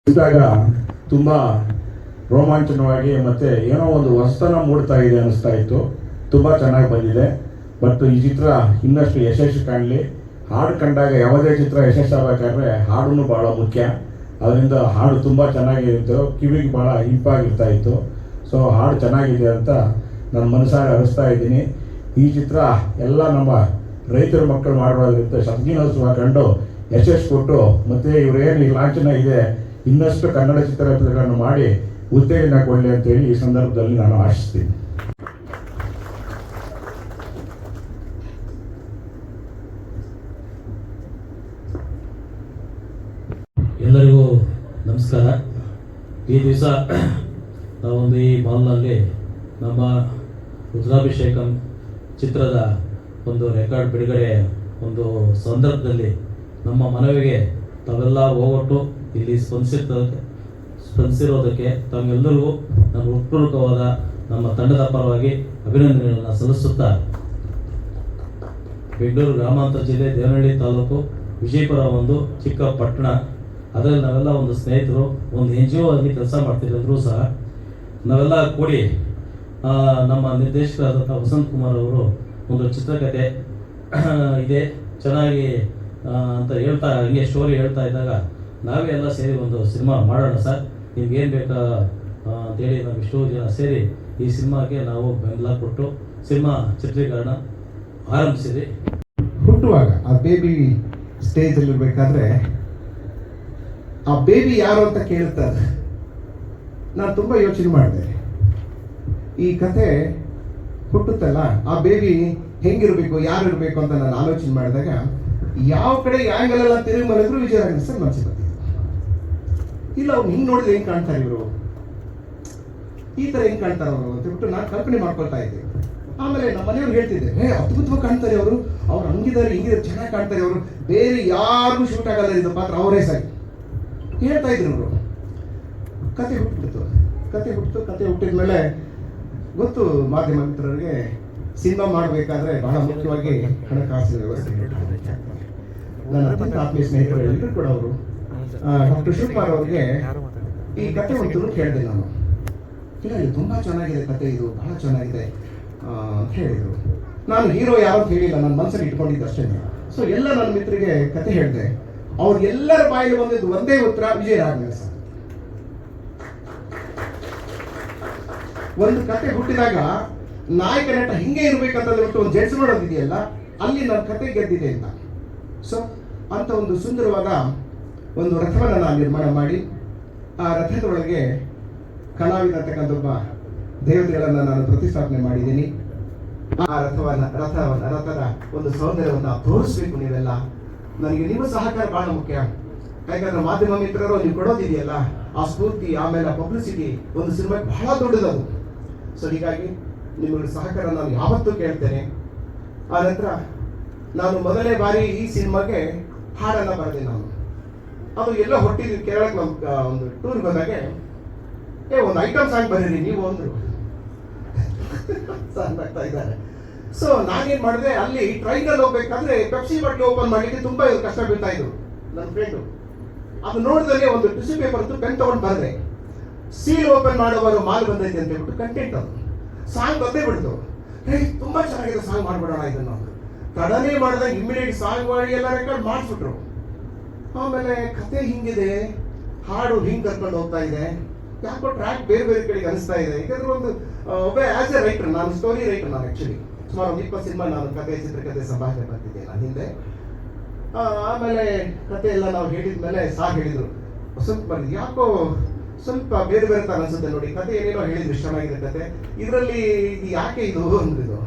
ಇದ್ದಾಗ ತುಂಬ ರೋಮಾಂಚನವಾಗಿ ಮತ್ತು ಏನೋ ಒಂದು ಹೊಸತನ ಮೂಡ್ತಾ ಇದೆ ಅನ್ನಿಸ್ತಾ ಇತ್ತು. ತುಂಬ ಚೆನ್ನಾಗಿ ಬಂದಿದೆ. ಬಟ್ ಈ ಚಿತ್ರ ಇನ್ನಷ್ಟು ಯಶಸ್ಸು ಕಾಣಲಿ. ಹಾಡು ಕಂಡಾಗ ಯಾವುದೇ ಚಿತ್ರ ಯಶಸ್ಸಾಗಬೇಕಾದ್ರೆ ಹಾಡೂ ಭಾಳ ಮುಖ್ಯ. ಅದರಿಂದ ಹಾಡು ತುಂಬ ಚೆನ್ನಾಗಿತ್ತು, ಕಿವಿಗೆ ಭಾಳ ಇಂಪಾಗಿರ್ತಾ ಇತ್ತು. ಸೊ ಹಾಡು ಚೆನ್ನಾಗಿದೆ ಅಂತ ನನ್ನ ಮನಸಾರೆ ಅನಿಸ್ತಾ ಇದ್ದೀನಿ. ಈ ಚಿತ್ರ ಎಲ್ಲ ನಮ್ಮ ರೈತರ ಮಕ್ಕಳು ಮಾಡಿರೋದ್ರಿಂದ ಶತದಿನೋತ್ಸವ ಕಂಡು ಯಶಸ್ಸು ಕೊಟ್ಟು ಮತ್ತು ಇವರೇನು ಈ ಲಾಂಛನ ಇದೆ ಇನ್ನಷ್ಟು ಕನ್ನಡ ಚಿತ್ರಗಳನ್ನು ಮಾಡಿ ಉತ್ತೇಜನ ಕೊಡಲಿ ಅಂತೇಳಿ ಈ ಸಂದರ್ಭದಲ್ಲಿ ನಾನು ಆಶಿಸ್ತೀನಿ. ಎಲ್ಲರಿಗೂ ನಮಸ್ಕಾರ. ಈ ದಿವಸ ನಾವೊಂದು ಈ ಮಾಲ್ನಲ್ಲಿ ನಮ್ಮ ರುದ್ರಾಭಿಷೇಕಂ ಚಿತ್ರದ ಒಂದು ರೆಕಾರ್ಡ್ ಬಿಡುಗಡೆ ಒಂದು ಸಂದರ್ಭದಲ್ಲಿ ನಮ್ಮ ಮನವಿಗೆ ತಾವೆಲ್ಲ ಹೋಗೊಟ್ಟು ಇಲ್ಲಿ ಸ್ಪಂದಿಸಿರೋದಕ್ಕೆ ತಮ್ಮೆಲ್ಲರಿಗೂ ನನ್ನ ಹೃತ್ಪೂರ್ವಕವಾದ ನಮ್ಮ ತಂಡದ ಪರವಾಗಿ ಅಭಿನಂದನೆಗಳನ್ನು ಸಲ್ಲಿಸುತ್ತಾ, ಬೆಂಗಳೂರು ಗ್ರಾಮಾಂತರ ಜಿಲ್ಲೆ ದೇವನಹಳ್ಳಿ ತಾಲೂಕು ವಿಜಯಪುರ ಒಂದು ಚಿಕ್ಕ ಪಟ್ಟಣ. ಅದರಲ್ಲಿ ನಾವೆಲ್ಲ ಒಂದು ಸ್ನೇಹಿತರು ಒಂದು NGO ಅಲ್ಲಿ ಕೆಲಸ ಮಾಡ್ತಿರೋದ್ರೂ ಸಹ ನಾವೆಲ್ಲ ಕೂಡಿ ನಮ್ಮ ನಿರ್ದೇಶಕರಾದಂಥ ವಸಂತ್ ಕುಮಾರ್ ಅವರು ಒಂದು ಚಿತ್ರಕಥೆ ಇದೆ ಚೆನ್ನಾಗಿ ಅಂತ ಹೇಳ್ತಾ ಹಿಂಗೆ ಸ್ಟೋರಿ ಹೇಳ್ತಾ ಇದ್ದಾಗ ನಾವೇ ಎಲ್ಲ ಸೇರಿ ಒಂದು ಸಿನಿಮಾ ಮಾಡೋಣ ಸರ್, ನಿಮ್ಗೇನು ಬೇಕಾ ಅಂತೇಳಿ ನಾವು ಎಷ್ಟೋ ಜನ ಸೇರಿ ಈ ಸಿನಿಮಾಗೆ ನಾವು ಬೆಂಬಲ ಕೊಟ್ಟು ಸಿನಿಮಾ ಚಿತ್ರೀಕರಣ ಆರಂಭಿಸಿದ್ವಿ. ಹುಟ್ಟುವಾಗ ಆ ಬೇಬಿ ಸ್ಟೇಜಲ್ಲಿರ್ಬೇಕಾದ್ರೆ ಆ ಬೇಬಿ ಯಾರು ಅಂತ ಕೇಳ್ತಾರೆ. ನಾನು ತುಂಬ ಯೋಚನೆ ಮಾಡಿದೆ, ಈ ಕತೆ ಹುಟ್ಟುತ್ತಲ್ಲ ಆ ಬೇಬಿ ಹೆಂಗಿರಬೇಕು, ಯಾರು ಇರಬೇಕು ಅಂತ ನಾನು ಆಲೋಚನೆ ಮಾಡಿದಾಗ ಯಾವ ಕಡೆ ಆ್ಯಂಗಲ್ ಎಲ್ಲ ತಿರುಗಿ ಮಲಗಿದ್ರು ವಿಜಯರಾಘವನ್ ಸರ್ ಮನಸ್ಸಿಗೆ ಬಂದಿದೆ. ಇಲ್ಲ ಅವ್ನು ಹಿಂಗೆ ನೋಡಿದ್ರೆ ಹೆಂಗೆ ಕಾಣ್ತಾರೆ ಇವರು, ಈ ಥರ ಹೆಂಗೆ ಕಾಣ್ತಾರೆ ಅವರು ಅಂತ ಬಿಟ್ಟು ನಾನು ಕಲ್ಪನೆ ಮಾಡ್ಕೊಳ್ತಾ ಇದ್ದೆ. ಆಮೇಲೆ ನಮ್ಮ ಮನೆಯವ್ರು ಹೇಳ್ತಿದ್ದೆ, ಅದ್ಭುತವಾಗಿ ಕಾಣ್ತಾರೆ ಅವರು, ಅವ್ರು ಹಂಗಿದ್ದಾರೆ ಹಿಂಗಿದ್ದಾರೆ ಚೆನ್ನಾಗಿ ಕಾಣ್ತಾರೆ ಅವರು, ಬೇರೆ ಯಾರಿಗೂ ಶೂಟ್ ಆಗಲ್ಲ ಇದು ಪಾತ್ರ ಅವರೇ ಸಾಗಿ ಹೇಳ್ತಾ ಇದ್ರು ಅವರು. ಕತೆ ಹುಟ್ಟುಬಿಡ್ತು. ಕತೆ ಹುಟ್ಟಿದ ಮೇಲೆ ಗೊತ್ತು ಮಾಧ್ಯಮ ಮಿತ್ರರಿಗೆ ಸಿನಿಮಾ ಮಾಡಬೇಕಾದ್ರೆ ಬಹಳ ಮುಖ್ಯವಾಗಿ ಹಣಕಾಸಿನ ವ್ಯವಸ್ಥೆ. ನನ್ನ ಅತ್ಯಂತ ಆತ್ಮೀಯ ಸ್ನೇಹಿತರು ಎಲ್ಲರೂ ಕೂಡ ಅವರು ಡಾಕ್ಟರ್ ಶಿವಕುಮಾರ್ ಅವರಿಗೆ ಈ ಕತೆ ಒಂದು ಕೇಳಿದೆ ನಾನು. ಇಲ್ಲ ಇದು ತುಂಬ ಚೆನ್ನಾಗಿದೆ ಕತೆ, ಇದು ಬಹಳ ಚೆನ್ನಾಗಿದೆ ಅಂತ ಹೇಳಿದರು. ನಾನು ಹೀರೋ ಯಾರು ಅಂತ ಹೇಳಿಲ್ಲ, ನನ್ನ ಮನಸ್ಸಲ್ಲಿ ಇಟ್ಕೊಂಡಿದ್ದೆ ಅಷ್ಟೇ. ಸೊ ಎಲ್ಲ ನನ್ನ ಮಿತ್ರರಿಗೆ ಕತೆ ಹೇಳಿದೆ. ಅವ್ರು ಎಲ್ಲರ ಬಾಯಲ್ಲಿ ಬಂದಿದ್ದು ಒಂದೇ ಉತ್ತರ, ವಿಜಯರಾಘವನ್ ಸರ್. ಒಂದು ಕತೆ ಹುಟ್ಟಿದಾಗ ನಾಯಕ ನಟ ಹಿಂಗೆ ಇರ್ಬೇಕಂತ ಒಂದು ಜಡ್ಜ್ ಮಾಡೋದಿದೆಯಲ್ಲ, ಅಲ್ಲಿ ನನ್ನ ಕತೆ ಗೆದ್ದಿದೆ ಅಂತ. ಸೊ ಅಂತ ಒಂದು ಸುಂದರವಾದ ಒಂದು ರಥವನ್ನು ನಾನು ನಿರ್ಮಾಣ ಮಾಡಿ ಆ ರಥದೊಳಗೆ ಕಲಾವಿದ ಅಂತಕ್ಕಂಥ ಒಬ್ಬ ದೇವತೆಗಳನ್ನು ನಾನು ಪ್ರತಿಷ್ಠಾಪನೆ ಮಾಡಿದ್ದೀನಿ. ಆ ರಥದ ಒಂದು ಸೌಂದರ್ಯವನ್ನು ತೋರಿಸ್ಬೇಕು ನೀವೆಲ್ಲ. ನನಗೆ ನಿಮ್ಮ ಸಹಕಾರ ಬಹಳ ಮುಖ್ಯ. ಯಾಕಂದ್ರೆ ಮಾಧ್ಯಮ ಮಿತ್ರರು ನೀವು ಕೊಡೋದಿದೆಯಲ್ಲ ಆ ಸ್ಫೂರ್ತಿ, ಆಮೇಲೆ ಪಬ್ಲಿಸಿಟಿ ಒಂದು ಸಿನಿಮಾಗೆ ಬಹಳ ದೊಡ್ಡದದು. ಸೊ ಹೀಗಾಗಿ ನಿಮಗೆ ಸಹಕಾರ ನಾನು ಯಾವತ್ತೂ ಕೇಳ್ತೇನೆ. ಆ ನಂತರ ನಾನು ಮೊದಲನೇ ಬಾರಿ ಈ ಸಿನಿಮಾಗೆ ಹಾಡನ್ನು ಬರೆದೆ. ನಾನು ಅದು ಎಲ್ಲ ಹೊಟ್ಟಿದ್ವಿ ಕೇರಳಕ್ಕೆ ನಮ್ಮ ಒಂದು ಟೂರ್ಗೆ ಹೋದಾಗೆ, ಒಂದು ಐಟಮ್ ಸಾಂಗ್ ಬರೀರಿ ನೀವು ಅಂದರು. ಸಾಂಗ್ ಆಗ್ತಾ ಇದ್ದಾರೆ. ಸೊ ನಾನೇನು ಮಾಡಿದೆ, ಅಲ್ಲಿ ಟ್ರೈನಲ್ಲಿ ಹೋಗ್ಬೇಕಾದ್ರೆ ಪೆಪ್ಸಿ ಬಾಟ್ಲಿ ಓಪನ್ ಮಾಡಲಿಕ್ಕೆ ತುಂಬ ಕಷ್ಟ ಬೀಳ್ತಾ ಇದ್ರು ನನ್ನ ಫ್ರೆಂಡು. ಅದು ನೋಡಿದಲ್ಲಿ ಒಂದು ಟಿಶ್ಯೂ ಪೇಪರ್ ಪೆನ್ ತಗೊಂಡು ಬರೆದೆ, ಸೀಲ್ ಓಪನ್ ಮಾಡುವಾಗ ಮಾಲ್ ಬಂದೈತೆ ಅಂತ ಹೇಳ್ಬಿಟ್ಟು ಕಂಟೆಂಟ್ ಅದು ಸಾಂಗ್ ಬಂದೇ ಬಿಡ್ತು. ತುಂಬ ಚೆನ್ನಾಗಿದೆ ಸಾಂಗ್ ಮಾಡ್ಬಿಡೋಣ ಇದನ್ನು. ತಡನೇ ಮಾಡಿದಾಗ ಇಮಿಡಿಯೇಟ್ ಸಾಂಗ್ ಮಾಡಿ ಎಲ್ಲ ರೆಕಾರ್ಡ್ ಮಾಡಿಸ್ಬಿಟ್ರು. ಆಮೇಲೆ ಕತೆ ಹಿಂಗಿದೆ, ಹಾಡು ಹಿಂಗೆ ಕರ್ಕೊಂಡು ಹೋಗ್ತಾ ಇದೆ, ಯಾಕೋ ಟ್ರ್ಯಾಕ್ ಬೇರೆ ಬೇರೆ ಕಡೆಗೆ ಅನಿಸ್ತಾ ಇದೆ. ಯಾಕಂದ್ರೆ ಒಂದು ಒಬ್ಬ ಆಸ್ ಎ ರೈಟರ್, ನಾನು ಸ್ಟೋರಿ ರೈಟರ್, ನಾನು ಆ್ಯಕ್ಚುಲಿ ಸುಮಾರು 20 ಸಿನಿಮಾ ನಾನು ಕತೆ ಚಿತ್ರಕಥೆ ಸಂಭಾಷಣೆ ಬರ್ತಿದ್ದೆ ನಾನು ಹಿಂದೆ. ಆಮೇಲೆ ಕತೆ ಎಲ್ಲ ನಾವು ಹೇಳಿದ ಮೇಲೆ ಸಾಕು ಹೇಳಿದರು, ಸ್ವಲ್ಪ ಬಂದು ಯಾಕೋ ಸ್ವಲ್ಪ ಬೇರೆ ಬೇರೆ ತರ ಅನ್ಸುತ್ತೆ ನೋಡಿ, ಕತೆ ಏನೇನೋ ಹೇಳಿದ್ರು ಚೆನ್ನಾಗಿದೆ ಕತೆ, ಇದರಲ್ಲಿ ಇದು ಯಾಕೆ ಇದು ಅಂದಿದ್ದು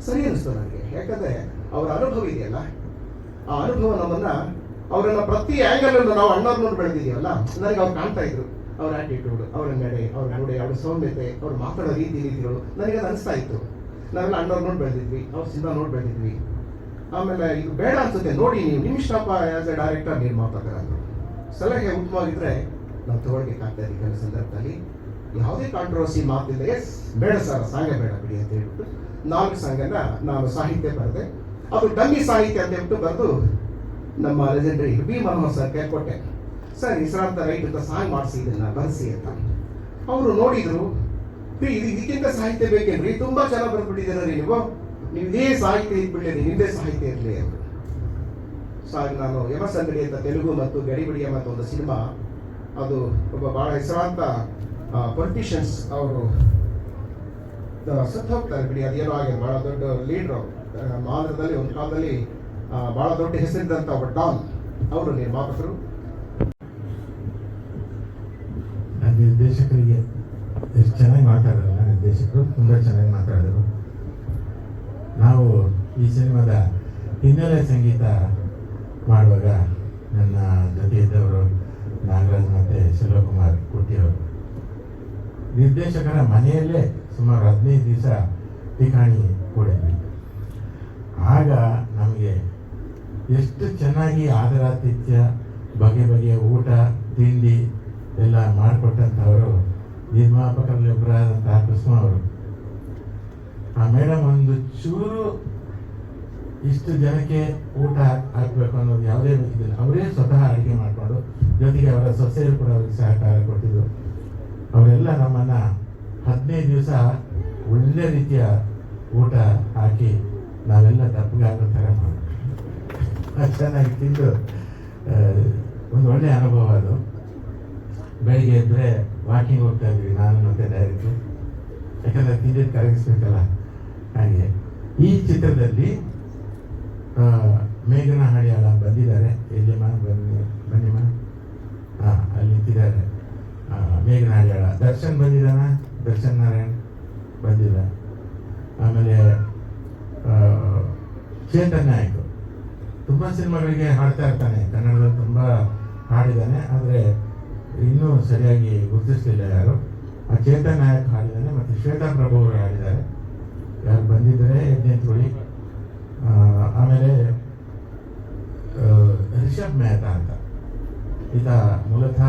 ಸರಿ ಅನಿಸ್ತು ನನಗೆ. ಯಾಕಂದ್ರೆ ಅವರ ಅನುಭವ ಇದೆಯಲ್ಲ, ಆ ಅನುಭವ ಅವರನ್ನ ಪ್ರತಿ ಆ್ಯಂಗಲ್ ನಾವು ಅಣ್ಣವ್ರು ನೋಡಿ ಬೆಳೆದಿದ್ದೀವಲ್ಲ, ನನಗೆ ಅವ್ರು ಕಾಣ್ತಾ ಇದ್ರು. ಅವ್ರ ಆಟಿಟ್ಯೂಡ್, ಅವರ ನಡೆ, ಅವ್ರ ನುಡಿ, ಅವ್ರ ಸೌಮ್ಯತೆ, ಅವ್ರು ಮಾತಾಡೋ ರೀತಿಗಳು ನನಗೆ ಅದು ಅನಿಸ್ತಾ ಇತ್ತು. ನಾವೆಲ್ಲ ಅಣ್ಣವ್ರು ನೋಡಿ ಬೆಳೆದಿದ್ವಿ, ಅವ್ರ ಸಿನಿಮಾ ನೋಡಿ ಬೆಳೆದಿದ್ವಿ. ಆಮೇಲೆ ಇದು ಬೇಡ ಅನ್ಸುತ್ತೆ ನೋಡಿ, ನೀವು ನಿಮ್ಮ ಇಷ್ಟಪ್ಪ ಆಸ್ ಎ ಡೈರೆಕ್ಟರ್ ನೀವು ಮಾತಾಡೋದು ಸಲಹೆ ಉತ್ತಮವಾಗಿದ್ರೆ ನಾವು ತಗೊಳ್ಬೇಕಾಗ್ತಾ ಇದೆ. ಕೆಲವು ಸಂದರ್ಭದಲ್ಲಿ ಯಾವುದೇ ಕಾಂಟ್ರವರ್ಸಿ ಮಾತಿಲ್ಲ, ಎಸ್ ಬೇಡ ಸರ್ ಸಾಂಗೇ ಬೇಡ ಬಿಡಿ ಅಂತ ಹೇಳ್ಬಿಟ್ಟು 4 ಸಾಂಗನ್ನ ನಾನು ಸಾಹಿತ್ಯ ಬರೆದೆ. ಅದು ಡಮ್ಮಿ ಸಾಹಿತ್ಯ ಅಂತ ಹೇಳ್ಬಿಟ್ಟು ಬರೆದು ನಮ್ಮ ಲೆಜೆಂಡರಿ ವಿ ಮನೋಹರ್ ಸರ್ ಕೇಳ್ಕೊಟ್ಟೆ. ಸರ್ ಹೆಸರಾಂತ ರೈಟ್ ಅಂತ ಸಾಂಗ್ ಮಾಡಿಸಿ ಇದನ್ನ ಬರೆಸಿ ಅಂತ. ಅವರು ನೋಡಿದ್ರು, ಇದಕ್ಕಿಂತ ಸಾಹಿತ್ಯ ಬೇಕೇನ್ರಿ, ತುಂಬಾ ಚೆನ್ನಾಗಿ ಬರ್ಬಿಟ್ಟಿದ್ದೀರಿ ನೀವು ಇದೇ ಸಾಹಿತ್ಯ ಇಟ್ಬಿಡ್ಲಿ, ನಿಂದೇ ಸಾಹಿತ್ಯ ಇರಲಿ ಅಂತ. ಸೊ ಆಗ ನಾನು ಯಮಸಂಗಡಿ ಅಂತ ತೆಲುಗು ಮತ್ತು ಗಡಿಬಿಡಿಯ ಮತ್ತು ಒಂದು ಸಿನಿಮಾ, ಅದು ಒಬ್ಬ ಬಹಳ ಹೆಸರಾಂತ ಪೊಲಿಟಿಷಿಯನ್ಸ್ ಅವರು ಸತ್ತು ಹೋಗ್ತಾರೆ ಬಿಡಿ, ಅದೇನೋ ಆಗಿದೆ, ಬಹಳ ದೊಡ್ಡ ಲೀಡ್ರು ಆಂಧ್ರದಲ್ಲಿ ಒಂದು ಕಾಲದಲ್ಲಿ ಬಹಳ ದೊಡ್ಡ ಹೆಸರಿದ್ದಂಥ ಒಬ್ಬ ಡಾನ್, ಅವರು ನಿರ್ಮಾಪಕರು. ನಿರ್ದೇಶಕರಿಗೆ ಎಷ್ಟು ಚೆನ್ನಾಗಿ ಮಾತಾಡೋಲ್ಲ, ನಿರ್ದೇಶಕರು ತುಂಬ ಚೆನ್ನಾಗಿ ಮಾತಾಡಿದರು. ನಾವು ಈ ಸಿನಿಮಾದ ಹಿನ್ನೆಲೆ ಸಂಗೀತ ಮಾಡುವಾಗ ನನ್ನ ಜೊತೆ ಇದ್ದವರು ನಾಗರಾಜ್ ಮತ್ತು ಶಿವಕುಮಾರ್ ಕುಟ್ಟಿಯವರು ನಿರ್ದೇಶಕರ ಮನೆಯಲ್ಲೇ ಸುಮಾರು 15 ದಿವಸ ಠಿಕಾಣಿ ಕೂಡಿದ್ವಿ. ಆಗ ನಮಗೆ ಎಷ್ಟು ಚೆನ್ನಾಗಿ ಆದರಾತಿಥ್ಯ, ಬಗೆ ಬಗೆಯ ಊಟ ತಿಂಡಿ ಎಲ್ಲ ಮಾಡಿಕೊಟ್ಟಂಥವರು ನಿರ್ಮಾಪಕರಲ್ಲಿ ಒಬ್ಬರಾದಂತಹ ಕುಸುಮ ಅವರು. ಆ ಮೇಡಮ್ ಒಂದು ಚೂರು ಇಷ್ಟು ಜನಕ್ಕೆ ಊಟ ಹಾಕಬೇಕು ಅನ್ನೋದು ಯಾವುದೇ ಇದಿಲ್ಲ, ಅವರೇ ಸ್ವತಃ ಅಡುಗೆ ಮಾಡಿಕೊಂಡು, ಜೊತೆಗೆ ಅವರ ಸೊಸೆಯರು ಕೂಡ ಅವ್ರಿಗೆ ಸಹಕಾರ ಕೊಟ್ಟಿದ್ರು. ಅವರೆಲ್ಲ ನಮ್ಮನ್ನು 15 ದಿವಸ ಒಳ್ಳೆ ರೀತಿಯ ಊಟ ಹಾಕಿ ನಾವೆಲ್ಲ ದಪ್ಪಗೆ ಹಾಕೋ ಥರ ಮಾಡಿ ಚೆನ್ನಾಗಿ ತಿಂದು ಒಂದು ಒಳ್ಳೆಯ ಅನುಭವ ಅದು. ಬೆಳಿಗ್ಗೆ ಎದ್ದರೆ ವಾಕಿಂಗ್ ಹೋಗ್ತಾ ಇದ್ವಿ ನಾನು ಮತ್ತು ಡೈರೆಕ್ಟ್ರು, ಯಾಕಂದರೆ ತಿಂದಿದ್ದು ಕರಗಿಸ್ಬೇಕಲ್ಲ. ಹಾಗೆ ಈ ಚಿತ್ರದಲ್ಲಿ ಮೇಘನಾ ಹಳಿಯಾಳ ಬಂದಿದ್ದಾರೆ. ಎಲ್ಲಿಮ್ಮ ಬನ್ನಿಮ್ಮ, ಹಾಂ ಅಲ್ಲಿ ನಿಂತಿದ್ದಾರೆ ಮೇಘನಾ ಹಳಿಯಾಳ. ದರ್ಶನ್ ಬಂದಿದ್ದಾನ, ದರ್ಶನ್ ನಾರಾಯಣ್ ಬಂದಿಲ್ಲ. ಆಮೇಲೆ ಚೇತನ್ ನಾಯಕ್ ತುಂಬ ಸಿನಿಮಾಗಳಿಗೆ ಹಾಡ್ತಾ ಇರ್ತಾನೆ, ಕನ್ನಡದಲ್ಲಿ ತುಂಬ ಹಾಡಿದ್ದಾನೆ, ಆದರೆ ಇನ್ನೂ ಸರಿಯಾಗಿ ಗುರುತಿಸಲಿಲ್ಲ ಯಾರು. ಆ ಚೇತನ್ ನಾಯಕ್ ಹಾಡಿದ್ದಾನೆ ಮತ್ತು ಶ್ವೇತಾ ಪ್ರಭು ಅವರು ಹಾಡಿದ್ದಾರೆ. ಯಾರು ಬಂದಿದ್ದಾರೆ ನಿಂತ್ಕೊಳ್ಳಿ. ಆಮೇಲೆ ರಿಷಬ್ ಮೆಹ್ತಾ ಅಂತ, ಈತ ಮೂಲತಃ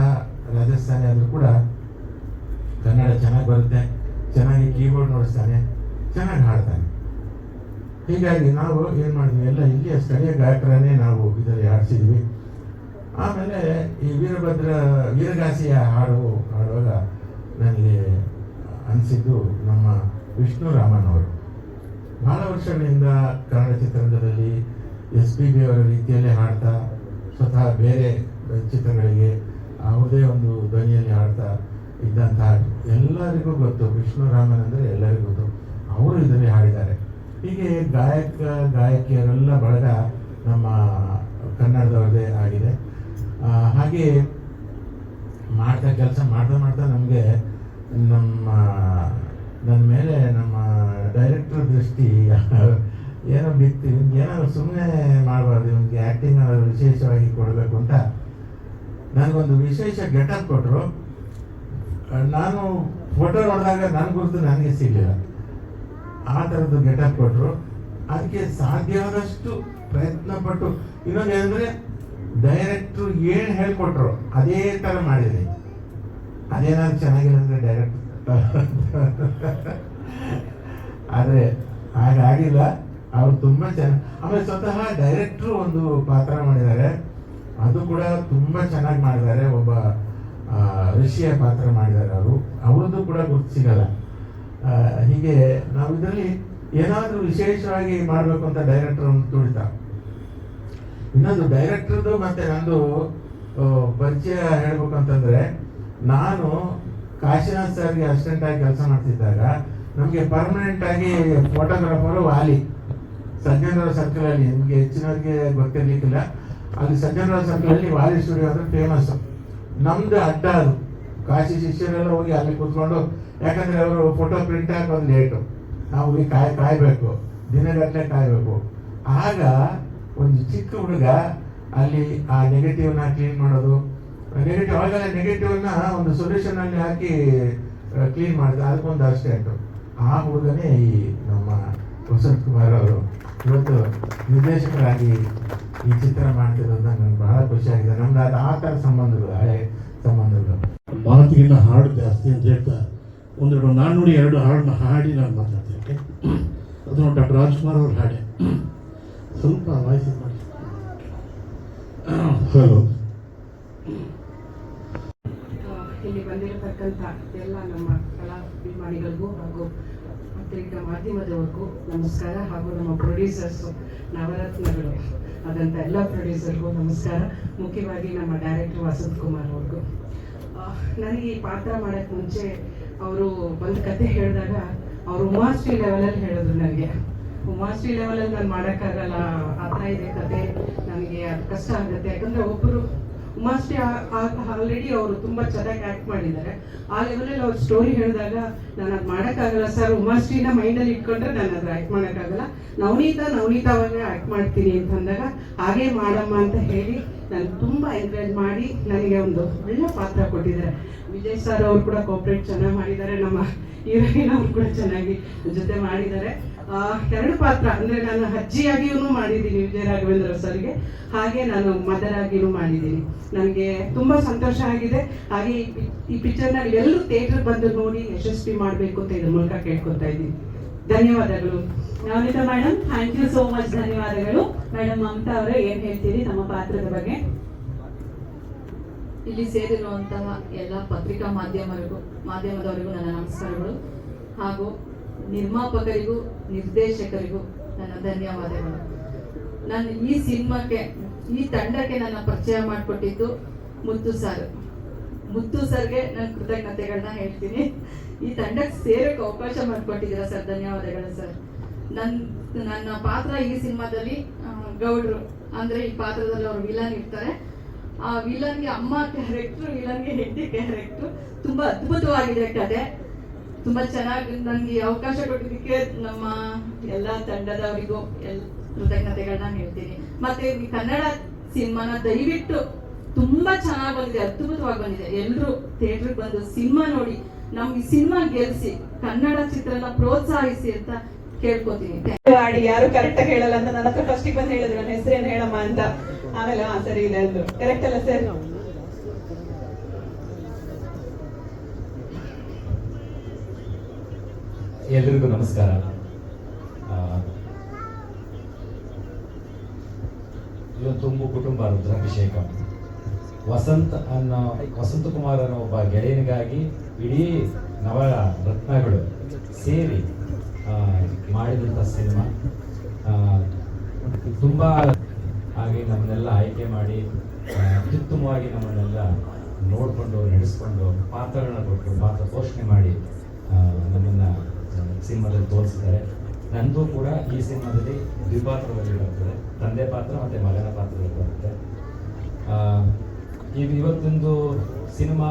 ರಾಜಸ್ಥಾನಿ ಆದರೂ ಕೂಡ ಕನ್ನಡ ಚೆನ್ನಾಗಿ ಬರುತ್ತೆ, ಚೆನ್ನಾಗಿ ಕೀಬೋರ್ಡ್ ನುಡಿಸ್ತಾನೆ, ಚೆನ್ನಾಗಿ ಹಾಡ್ತಾನೆ. ಹೀಗಾಗಿ ನಾವು ಏನು ಮಾಡಿದ್ವಿ, ಎಲ್ಲ ಇಲ್ಲಿಯ ಸ್ಥಳೀಯ ಗಾಯಕರನ್ನೇ ನಾವು ಇದರಲ್ಲಿ ಹಾಡಿಸಿದ್ವಿ. ಆಮೇಲೆ ಈ ವೀರಗಾಸೆಯ ಹಾಡುವಾಗ ನನಗೆ ಅನಿಸಿದ್ದು ನಮ್ಮ ವಿಷ್ಣು ರಾಮನ್ ಅವರು. ಬಹಳ ವರ್ಷಗಳಿಂದ ಕನ್ನಡ ಚಿತ್ರರಂಗದಲ್ಲಿ SPB ಅವರ ರೀತಿಯಲ್ಲೇ ಹಾಡ್ತಾ, ಸ್ವತಃ ಬೇರೆ ಚಿತ್ರಗಳಿಗೆ ಯಾವುದೇ ಒಂದು ಧ್ವನಿಯಲ್ಲಿ ಹಾಡ್ತಾ ಇದ್ದಂಥ ಎಲ್ಲರಿಗೂ ಗೊತ್ತು, ವಿಷ್ಣು ರಾಮನ್ ಅಂದರೆ ಎಲ್ಲರಿಗೂ ಗೊತ್ತು. ಅವರು ಇದರಲ್ಲಿ ಹಾಡಿದ್ದಾರೆ. ಹೀಗೆ ಗಾಯಕಿಯರೆಲ್ಲ ಬಳಗ ನಮ್ಮ ಕನ್ನಡದವ್ರದ್ದೇ ಆಗಿದೆ. ಹಾಗೆ ಕೆಲಸ ಮಾಡ್ತಾ ನಮಗೆ ನನ್ನ ಮೇಲೆ ನಮ್ಮ ಡೈರೆಕ್ಟರ್ ದೃಷ್ಟಿ ಏನೋ ಬಿತ್ತು, ಇವ್ನಿಗೆ ಏನೋ ಸುಮ್ಮನೆ ಮಾಡಬಾರ್ದು, ಇವ್ನಿಗೆ ಆ್ಯಕ್ಟಿಂಗ್ ವಿಶೇಷವಾಗಿ ಕೊಡಬೇಕು ಅಂತ ನನಗೊಂದು ವಿಶೇಷ ಗೆಟಪ್ ಕೊಟ್ಟರು. ನಾನು ಫೋಟೋ ನೋಡಿದಾಗ ನನ್ನ ಗುರುತು ನನಗೆ ಸಿಗಲಿಲ್ಲ, ಆ ಥರದ್ದು ಗೆಟಪ್ ಕೊಟ್ಟರು. ಅದಕ್ಕೆ ಸಾಧ್ಯವಾದಷ್ಟು ಪ್ರಯತ್ನಪಟ್ಟು, ಇನ್ನೊಂದು ಏನಂದರೆ ಡೈರೆಕ್ಟ್ರು ಏನು ಹೇಳ್ಕೊಟ್ರು ಅದೇ ಥರ ಮಾಡಿದೆ. ಅದೇನಾದ್ರು ಚೆನ್ನಾಗಿಲ್ಲ ಅಂದರೆ ಡೈರೆಕ್ಟ್ ಆದರೆ ಹಾಗಾಗಿಲ್ಲ, ಅವ್ರು ತುಂಬ ಚೆನ್ನಾಗಿ. ಆಮೇಲೆ ಸ್ವತಃ ಡೈರೆಕ್ಟ್ರು ಒಂದು ಪಾತ್ರ ಮಾಡಿದ್ದಾರೆ, ಅದು ಕೂಡ ತುಂಬ ಚೆನ್ನಾಗಿ ಮಾಡಿದ್ದಾರೆ. ಒಬ್ಬ ಋಷಿಯ ಪಾತ್ರ ಮಾಡಿದ್ದಾರೆ ಅವರು, ಅವ್ರದ್ದು ಕೂಡ ಗುರ್ತು ಸಿಗಲ್ಲ. ಹೀಗೆ ನಾವು ಇದರಲ್ಲಿ ಏನಾದರೂ ವಿಶೇಷವಾಗಿ ಮಾಡಬೇಕು ಅಂತ ಡೈರೆಕ್ಟರ್ ಒಂದು ತುಳಿತ. ಇನ್ನೊಂದು ಡೈರೆಕ್ಟರ್ದು ಮತ್ತು ನಂದು ಪರಿಚಯ ಹೇಳ್ಬೇಕು ಅಂತಂದರೆ, ನಾನು ಕಾಶಿನಾಥ್ ಸರ್ಗೆ ಅಸಿಸ್ಟೆಂಟಾಗಿ ಕೆಲಸ ಮಾಡ್ತಿದ್ದಾಗ ನಮಗೆ ಪರ್ಮನೆಂಟಾಗಿ ಫೋಟೋಗ್ರಾಫರು ವಾಲಿ ಸಜ್ಜನರಾವ್ ಸರ್ಕಲಲ್ಲಿ, ನಿಮಗೆ ಹೆಚ್ಚಿನವ್ರಿಗೆ ಗೊತ್ತಿರಲಿಕ್ಕಿಲ್ಲ, ಅಲ್ಲಿ ಸಜ್ಜನರಾವ್ ಸರ್ಕಲಲ್ಲಿ ವಾಲಿ ಸ್ಟುಡಿಯೋ ಅಂದರೆ ಫೇಮಸ್ಸು. ನಮ್ಮದು ಅಡ್ಡ ಅದು, ಕಾಶಿ ಶಿಷ್ಯರೆಲ್ಲ ಹೋಗಿ ಅಲ್ಲಿ ಕೂತ್ಕೊಂಡು, ಯಾಕಂದರೆ ಅವರು ಫೋಟೋ ಪ್ರಿಂಟ್ ಹಾಕೋದು ಲೇಟು, ನಾವು ಹೋಗಿ ಕಾಯಬೇಕು, ದಿನಗಟ್ಟಲೆ ಕಾಯಬೇಕು. ಆಗ ಒಂದು ಚಿಕ್ಕ ಹುಡುಗ ಅಲ್ಲಿ ಆ ನೆಗೆಟಿವ್ನ ಕ್ಲೀನ್ ಮಾಡೋದು, ಆವಾಗೆಲ್ಲ ನೆಗೆಟಿವ್ನ ಒಂದು ಸೊಲ್ಯೂಷನಲ್ಲಿ ಹಾಕಿ ಕ್ಲೀನ್ ಮಾಡಿದೆ, ಅದಕ್ಕೊಂದು ಅಸಿಸ್ಟೆಂಟು. ಆ ಹುಡುಗನೇ ಈ ನಮ್ಮ ವಸಂತ್ ಕುಮಾರ್ ಅವರು ಇವತ್ತು ನಿರ್ದೇಶಕರಾಗಿ ಈ ಚಿತ್ರ ಮಾಡ್ತಿರೋದು ನನಗೆ ಬಹಳ ಖುಷಿಯಾಗಿದೆ. ನಮ್ದು ಅದು ಆ ಥರ ಸಂಬಂಧಗಳು, ಹಳೆ ಸಂಬಂಧಗಳು. ಮಾತಿಗಿನ್ನ ಹಾಡು ಜಾಸ್ತಿ ಅಂತ ಹೇಳ್ತಾ ಒಂದೆರಡು ನಾಣ್ಣುಡಿ 2 ಹಾಡನ್ನ ಹಾಡಿ ನಾನು ಮಾತಾಡ್ತೀನಿ. ಅದು ಡಾಕ್ಟರ್ ರಾಜ್ಕುಮಾರ್ ಅವ್ರ ಹಾಡೆ, ಸ್ವಲ್ಪ ವಾಯ್ಸ್ ಮಾಡಿ. ಹಲೋ, ಇಲ್ಲಿ ಬಂದಿರತಕ್ಕಂಥ ಎಲ್ಲ ನಮ್ಮ ಕಲಾಭಿಮಾನಿಗಳಿಗೂ ಹಾಗೂ ಪತ್ರಿಕಾ ಮಾಧ್ಯಮದವರೆಗೂ ನಮಸ್ಕಾರ, ಹಾಗೂ ನಮ್ಮ ಪ್ರೊಡ್ಯೂಸರ್ಸು ನವರತ್ನಗಳು ಆದಂಥ ಎಲ್ಲ ಪ್ರೊಡ್ಯೂಸರ್ಗೂ ನಮಸ್ಕಾರ, ಮುಖ್ಯವಾಗಿ ನಮ್ಮ ಡೈರೆಕ್ಟರ್ ವಸಂತ್ ಕುಮಾರ್ ಅವ್ರಿಗೂ. ನನಗೆ ಈ ಪಾತ್ರ ಮಾಡೋಕ್ಕೆ ಮುಂಚೆ ಅವರು ಒಂದು ಕತೆ ಹೇಳಿದಾಗ ಅವರು ಉಮಾಶ್ರೀ ಲೆವೆಲಲ್ಲಿ ಹೇಳಿದ್ರು ನನಗೆ. ಉಮಾಶ್ರೀ ಲೆವೆಲಲ್ಲಿ ನಾನು ಮಾಡೋಕ್ಕಾಗಲ್ಲ, ಆ ಥರ ಇದೆ ಕತೆ, ನನಗೆ ಅದು ಕಷ್ಟ ಆಗುತ್ತೆ. ಯಾಕಂದರೆ ಒಬ್ಬರು ಉಮಾಶ್ರೀ ಆಲ್ರೆಡಿ ಅವರು ತುಂಬ ಚೆನ್ನಾಗಿ ಆ್ಯಕ್ಟ್ ಮಾಡಿದ್ದಾರೆ. ಆ ಲೆವೆಲಲ್ಲಿ ಅವ್ರು ಸ್ಟೋರಿ ಹೇಳಿದಾಗ ನಾನು ಅದು ಮಾಡೋಕ್ಕಾಗಲ್ಲ ಸರ್, ಉಮಾಶ್ರೀನ ಮೈಂಡಲ್ಲಿ ಇಟ್ಕೊಂಡ್ರೆ ನಾನು ಅದು ಆ್ಯಕ್ಟ್ ಮಾಡೋಕ್ಕಾಗಲ್ಲ, ನವನೀತವಾಗಿ ಆ್ಯಕ್ಟ್ ಮಾಡ್ತೀನಿ ಅಂತ ಅಂದಾಗ ಹಾಗೇ ಮಾಡಮ್ಮ ಅಂತ ಹೇಳಿ ನಾನು ತುಂಬ ಎಂಕರೇಜ್ ಮಾಡಿ ನನಗೆ ಒಂದು ಒಳ್ಳೆ ಪಾತ್ರ ಕೊಟ್ಟಿದ್ದಾರೆ. ವಿಜಯ್ ಸರ್ ಅವರು ಕೂಡ ಕೋಆಪ್ರೇಟ್ ಚೆನ್ನಾಗಿ ಮಾಡಿದ್ದಾರೆ, ನಮ್ಮ ಹೀರೋಯಿನ್ ಅವರು ಕೂಡ ಚೆನ್ನಾಗಿ ಜೊತೆ ಮಾಡಿದ್ದಾರೆ. 2 ಪಾತ್ರ ಅಂದರೆ ನಾನು ಅಜ್ಜಿಯಾಗಿಯೂ ಮಾಡಿದ್ದೀನಿ ವಿಜಯ ರಾಘವೇಂದ್ರ ಸರ್ಗೆ, ಹಾಗೆ ನಾನು ಮದರ್ ಆಗಿಯೂ ಮಾಡಿದ್ದೀನಿ. ನನಗೆ ತುಂಬ ಸಂತೋಷ ಆಗಿದೆ. ಹಾಗೆ ಈ ಪಿಕ್ಚರ್ನ ಎಲ್ಲರೂ ಥಿಯೇಟರ್ ಬಂದು ನೋಡಿ ಯಶಸ್ವಿ ಮಾಡಬೇಕು ಅಂತ ಇದ್ರ ಮೂಲಕ ಕೇಳ್ಕೊತಾ ಇದ್ದೀನಿ. ಧನ್ಯವಾದಗಳು. Navaneeta madam, thank you so much. ಧನ್ಯವಾದಗಳು. ಮೇಡಮ್ ಮಮತಾ ಅವರೇ, ಏನು ಹೇಳ್ತೀರಿ ನಮ್ಮ ಪಾತ್ರದ ಬಗ್ಗೆ? ಇಲ್ಲಿ ಸೇರಿರುವಂತಹ ಎಲ್ಲ ಪತ್ರಿಕಾ ಮಾಧ್ಯಮದವರಿಗೂ ನನ್ನ ನಮಸ್ಕಾರಗಳು, ಹಾಗೂ ನಿರ್ಮಾಪಕರಿಗೂ ನಿರ್ದೇಶಕರಿಗೂ ನನ್ನ ಧನ್ಯವಾದಗಳು. ನಾನು ಈ ಸಿನಿಮಾಕ್ಕೆ, ಈ ತಂಡಕ್ಕೆ ನನ್ನ ಪರಿಚಯ ಮಾಡಿಕೊಟ್ಟಿದ್ದು ಮುತ್ತು ಸರ್ಗೆ ನಾನು ಕೃತಜ್ಞತೆಗಳನ್ನ ಹೇಳ್ತೀನಿ. ಈ ತಂಡಕ್ಕೆ ಸೇರೋಕ್ಕೆ ಅವಕಾಶ ಮಾಡಿಕೊಟ್ಟಿದ್ದೀರಾ ಸರ್, ಧನ್ಯವಾದಗಳು ಸರ್. ನನ್ನ ಪಾತ್ರ ಈ ಸಿನಿಮಾದಲ್ಲಿ ಗೌಡ್ರು, ಅಂದರೆ ಈ ಪಾತ್ರದಲ್ಲಿ ಅವರು ವಿಲನ್ ಇರ್ತಾರೆ. ಆ ವಿಲನ್ಗೆ ಅಮ್ಮ ಕ್ಯಾರೆಕ್ಟ್ರು, ವಿಲನ್ಗೆ ಹೆಂಡತಿ ಕ್ಯಾರೆಕ್ಟ್ರು. ತುಂಬ ಅದ್ಭುತವಾಗಿದೆ ಕತೆ, ತುಂಬ ಚೆನ್ನಾಗಿ ನನಗೆ ಅವಕಾಶ ಕೊಟ್ಟಿದ್ದಕ್ಕೆ ನಮ್ಮ ಎಲ್ಲ ತಂಡದವರಿಗೂ ಕೃತಜ್ಞತೆಗಳನ್ನ ಹೇಳ್ತೀನಿ. ಮತ್ತೆ ಈ ಕನ್ನಡ ಸಿನಿಮಾನ ದಯವಿಟ್ಟು ತುಂಬ ಚೆನ್ನಾಗಿ ಬಂದಿದೆ, ಅದ್ಭುತವಾಗಿ ಬಂದಿದೆ. ಎಲ್ಲರೂ ಥಿಯೇಟ್ರಿಗೆ ಬಂದು ಸಿನಿಮಾ ನೋಡಿ ನಮ್ಗೆ ಈ ಸಿನಿಮಾ ಗೆಲ್ಸಿ, ಕನ್ನಡ ಚಿತ್ರನ ಪ್ರೋತ್ಸಾಹಿಸಿ ಅಂತ ಕೇಳ್ಕೊತೀನಿ. ಆಡಿ ಯಾರು ಕರೆಕ್ಟಾಗಿ ಹೇಳಲ್ಲ ಅಂತ ನನ್ನ ಹತ್ರ ಫಸ್ಟಿಗೆ ಬಂದು ಹೇಳಿದ್ರು, ನನ್ನ ಹೆಸರೇನು ಹೇಳಮ್ಮ ಅಂತ. ಆಮೇಲೆ ಸರಿ ಇದೆ ಅಂದ್ರು. ಕರೆಕ್ಟ್ ಅಲ್ಲ ಸರ್? ಎಲ್ರಿಗೂ ನಮಸ್ಕಾರ. ಇದೊಂದು ತುಂಬು ಕುಟುಂಬ ರುದ್ರಾಭಿಷೇಕ. ವಸಂತ ಕುಮಾರ್ ಅನ್ನೋ ಒಬ್ಬ ಗೆಳೆಯನಿಗಾಗಿ ಇಡೀ ನವರತ್ನಗಳು ಸೇರಿ ಮಾಡಿದಂಥ ಸಿನಿಮಾ. ತುಂಬ ಹಾಗೆ ನಮ್ಮನ್ನೆಲ್ಲ ಆಯ್ಕೆ ಮಾಡಿ ಅತ್ಯುತ್ತಮವಾಗಿ ನಮ್ಮನ್ನೆಲ್ಲ ನೋಡಿಕೊಂಡು ನಡೆಸ್ಕೊಂಡು ಪಾತ್ರಗಳನ್ನ ಕೊಟ್ಟು ಪಾತ್ರ ಪೋಷಣೆ ಮಾಡಿ ನಮ್ಮನ್ನು ಸಿನಿಮಾದಲ್ಲಿ ತೋರಿಸಿದ್ದಾರೆ. ನಂದು ಕೂಡ ಈ ಸಿನಿಮಾದಲ್ಲಿ ದ್ವಿಪಾತ್ರದಲ್ಲಿ ಬರ್ತದೆ, ತಂದೆ ಪಾತ್ರ ಮತ್ತು ಮಗನ ಪಾತ್ರದಲ್ಲಿ ಬರುತ್ತೆ. ಇವತ್ತೊಂದು ಸಿನಿಮಾ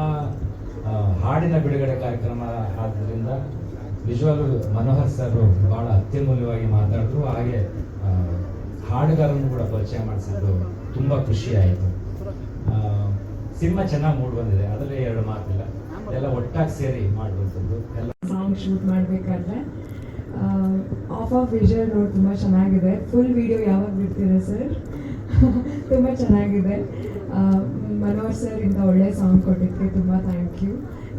ಹಾಡಿನ ಬಿಡುಗಡೆ ಕಾರ್ಯಕ್ರಮ ಆದ್ದರಿಂದ ನಿಜವಾಗ್ಲೂ ಮನೋಹರ್ ಸರ್ ಭಾಳ ಅತ್ಯಮೂಲ್ಯವಾಗಿ ಮಾತಾಡಿದ್ರು. ಹಾಗೆ ಹಾಡುಗಾರನ್ನು ಕೂಡ ಪರಿಚಯ ಮಾಡಿಸಿದ್ದು ತುಂಬ ಖುಷಿಯಾಯಿತು. ಸಿನಿಮಾ ಚೆನ್ನಾಗಿ ಮೂಡಿ ಬಂದಿದೆ, ಅದರಲ್ಲಿ 2 ಮಾತಿಲ್ಲ. ಎಲ್ಲ ಒಟ್ಟಾಗಿ ಸೇರಿ ಮಾಡುವಂಥದ್ದು. ಎಲ್ಲ ಸಾಂಗ್ ಶೂಟ್ ಮಾಡಬೇಕಾದ್ರೆ ಆಫ್ ವಿಜುವಲ್ ನೋಡಿ ತುಂಬ ಚೆನ್ನಾಗಿದೆ. ಫುಲ್ ವಿಡಿಯೋ ಯಾವಾಗ ಬಿಡ್ತೀರಾ ಸರ್? ತುಂಬ ಚೆನ್ನಾಗಿದೆ. ಮನೋಹರ್ ಸರ್ ಇಂಥ ಒಳ್ಳೆ ಸಾಂಗ್ ಕೊಟ್ಟಿದ್ದಕ್ಕೆ ತುಂಬ ಥ್ಯಾಂಕ್ ಯು.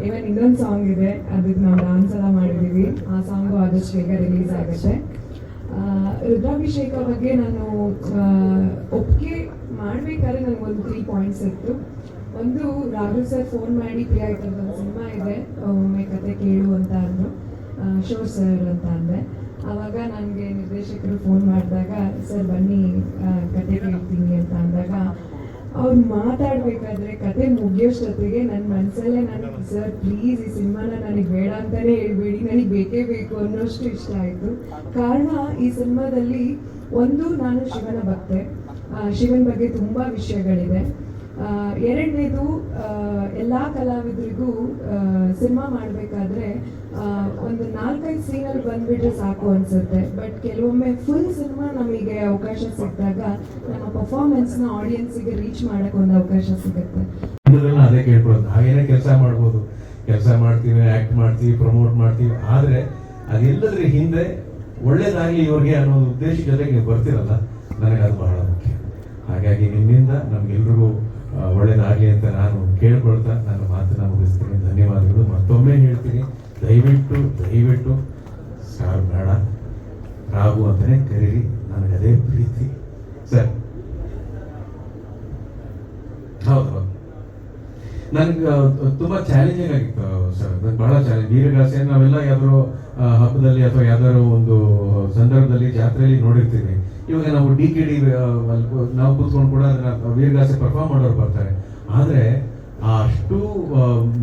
ಈವನ್ ಇನ್ನೊಂದು ಸಾಂಗ್ ಇದೆ, ಅದಕ್ಕೆ ನಾವು ಡಾನ್ಸ್ ಎಲ್ಲ ಮಾಡಿದ್ದೀವಿ. ಆ ಸಾಂಗು ಆದಷ್ಟು ಬೇಗ ರಿಲೀಸ್ ಆಗುತ್ತೆ. ರುದ್ರಾಭಿಷೇಕ ಬಗ್ಗೆ ನಾನು ಒಪ್ಪಿಗೆ ಮಾಡಬೇಕಾದ್ರೆ ನನಗೊಂದು 3 ಪಾಯಿಂಟ್ಸ್ ಇತ್ತು. ಒಂದು, ರಾಹುಲ್ ಸರ್ ಫೋನ್ ಮಾಡಿ ಪ್ರಿಯಾ ಒಂದು ಸಿನಿಮಾ ಇದೆ, ಒಮ್ಮೆ ಕತೆ ಕೇಳು ಅಂತ ಅಂದರು. ಶೋರ್ ಸರ್ ಅಂತ ಅಂದೆ. ಆವಾಗ ನನಗೆ ನಿರ್ದೇಶಕರು ಫೋನ್ ಮಾಡಿದಾಗ ಸರ್ ಬನ್ನಿ ಕತೆ ಕೇಳ್ತೀನಿ ಅಂತ ಅಂದಾಗ, ಅವ್ರು ಮಾತಾಡಬೇಕಾದ್ರೆ ಕತೆ ಮುಗಿಯೋಷ್ಟೊತ್ತಿಗೆ ನನ್ನ ಮನಸ್ಸಲ್ಲೇ ನನಗೆ ಸರ್ ಪ್ಲೀಸ್ ಈ ಸಿನಿಮಾನ ನನಗೆ ಬೇಡ ಅಂತಲೇ ಹೇಳ್ಬೇಡಿ, ನನಗೆ ಬೇಕೇ ಬೇಕು ಅನ್ನೋಷ್ಟು ಇಷ್ಟ ಆಯಿತು. ಕಾರಣ ಈ ಸಿನಿಮಾದಲ್ಲಿ ಒಂದು, ನಾನು ಶಿವನ ಭಕ್ತೆ, ಶಿವನ ಬಗ್ಗೆ ತುಂಬ ವಿಷಯಗಳಿದೆ. ಎರಡನೇದು, ಎಲ್ಲ ಕಲಾವಿದರಿಗೂ ಸಿನಿಮಾ ಮಾಡಬೇಕಾದ್ರೆ ಒಂದು 4-5 ಸೀನಲ್ಲಿ ಬಂದ್ಬಿಟ್ರೆ ಸಾಕು ಅನಿಸುತ್ತೆ. ಬಟ್ ಕೆಲವೊಮ್ಮೆ ಫುಲ್ ಸಿನಿಮಾ ನಮಗೆ ಅವಕಾಶ ಸಿಕ್ಕಿದಾಗ ನಮ್ಮ ಪರ್ಫಾರ್ಮೆನ್ಸ್ನ ಆಡಿಯನ್ಸಿಗೆ ರೀಚ್ ಮಾಡೋಕ್ಕೆ ಒಂದು ಅವಕಾಶ ಸಿಗುತ್ತೆ. ಅದೇ ಕೇಳ್ಕೊಳ್ಳೋದು, ಹಾಗೇನೆ ಕೆಲಸ ಮಾಡ್ಬೋದು, ಕೆಲಸ ಮಾಡ್ತೀವಿ, ಆ್ಯಕ್ಟ್ ಮಾಡ್ತೀವಿ, ಪ್ರಮೋಟ್ ಮಾಡ್ತೀವಿ. ಆದರೆ ಅದೆಲ್ಲದ್ರ ಹಿಂದೆ ಒಳ್ಳೇದಾಗಲಿ ಇವ್ರಿಗೆ ಅನ್ನೋ ಉದ್ದೇಶ ಜೊತೆಗೆ ನೀವು ಬರ್ತಿರಲ್ಲ, ನನಗೆ ಅದು ಬಹಳ ಮುಖ್ಯ. ಹಾಗಾಗಿ ನಿಮ್ಮಿಂದ ನಮಗೆಲ್ರಿಗೂ ಒಳ್ಳೇದಾಗಲಿ ಅಂತ ನಾನು ಕೇಳ್ಕೊಳ್ತಾ ನನ್ನ ಮಾತನ್ನು ಮುಗಿಸ್ತೀನಿ. ಧನ್ಯವಾದಗಳು. ಮತ್ತೊಮ್ಮೆ ಹೇಳ್ತೀನಿ, ದಯವಿಟ್ಟು ಸ್ಟಾರ್ ಬೇಡ, ರಾಘು ಅಂತಲೇ ಕರೀರಿ, ನನಗೆ ಅದೇ ಪ್ರೀತಿ ಸರ್. ಹೌದು, ನನಗೆ ತುಂಬಾ ಚಾಲೆಂಜಿಂಗ್ ಆಗಿತ್ತು ಸರ್. ಅದು ಬಹಳ ಚಾಲೆಂಜ್. ವೀರಗಾಸೆ ನಾವೆಲ್ಲ ಯಾವ್ದಾದ್ರು ಹಬ್ಬದಲ್ಲಿ ಅಥವಾ ಯಾವ್ದಾದ್ರು ಒಂದು ಸಂದರ್ಭದಲ್ಲಿ ಜಾತ್ರೆಯಲ್ಲಿ ನೋಡಿರ್ತೀವಿ. ಇವಾಗ ನಾವು DKD ನಾವು ಕೂತ್ಕೊಂಡು ಕೂಡ ಅದನ್ನ ವೀರಗಾಸೆ ಪರ್ಫಾರ್ಮ್ ಮಾಡೋರು ಬರ್ತಾರೆ. ಆದ್ರೆ ಅಷ್ಟು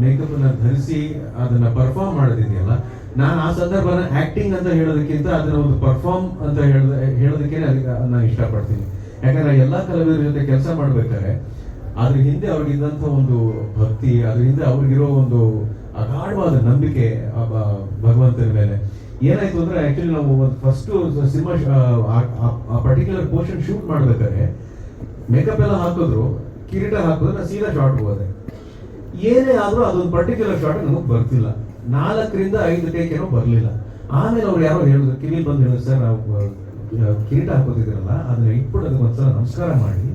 ಮೇಕಪ್ ಅನ್ನ ಧರಿಸಿ ಅದನ್ನ ಪರ್ಫಾರ್ಮ್ ಮಾಡೋದಿದೆಯಲ್ಲ, ನಾನು ಆ ಸಂದರ್ಭನ ಆಕ್ಟಿಂಗ್ ಅಂತ ಹೇಳೋದಕ್ಕಿಂತ ಅದನ್ನ ಒಂದು ಪರ್ಫಾರ್ಮ್ ಅಂತ ಹೇಳೋದಕ್ಕೆ ನಾನು ಇಷ್ಟಪಡ್ತೀನಿ. ಯಾಕಂದ್ರೆ ಎಲ್ಲಾ ಕಲಾವಿದರ ಜೊತೆ ಕೆಲಸ ಮಾಡ್ಬೇಕಾದ್ರೆ ಅದ್ರ ಹಿಂದೆ ಅವ್ರಿಗಿದ್ದಂಥ ಒಂದು ಭಕ್ತಿ, ಅದ್ರ ಹಿಂದೆ ಅವ್ರಿಗಿರೋ ಒಂದು ಅಗಾಢವಾದ ನಂಬಿಕೆ ಭಗವಂತನ ಮೇಲೆ. ಏನಾಯ್ತು ಅಂದ್ರೆ ಆಕ್ಚುಲಿ ನಾವು ಒಂದು ಫಸ್ಟ್ ಸಿನಿಮಾ ಆ ಪರ್ಟಿಕ್ಯುಲರ್ ಪೋರ್ಷನ್ ಶೂಟ್ ಮಾಡ್ಬೇಕಾದ್ರೆ ಮೇಕಪ್ ಎಲ್ಲ ಹಾಕಿದ್ರು, ಕಿರೀಟ ಹಾಕಿದ್ರು, ನಾನು ಸೀದಾ ಶಾರ್ಟ್ ಹೋದೆ. ಏನೇ ಆದ್ರೂ ಅದೊಂದು ಪರ್ಟಿಕ್ಯುಲರ್ ಶಾರ್ಟ್ ನನಗೆ ಬರ್ತಿಲ್ಲ. 4ರಿಂದ 5 ಟೇಕ್ ಏನೋ ಬರ್ಲಿಲ್ಲ. ಆಮೇಲೆ ಅವ್ರು ಯಾರೋ ಹೇಳಿದ್ರು, ಕಿವಿ ಬಂದು ಹೇಳಿದ್ರು, ಸರ್ ನಾವು ಕಿರೀಟ ಹಾಕೋತಿದ್ದೀರಲ್ಲ ಅದನ್ನ ಇಟ್ಬಿಟ್ಟು ಅದಕ್ಕೆ ಒಂದ್ಸಲ ನಮಸ್ಕಾರ ಮಾಡಿ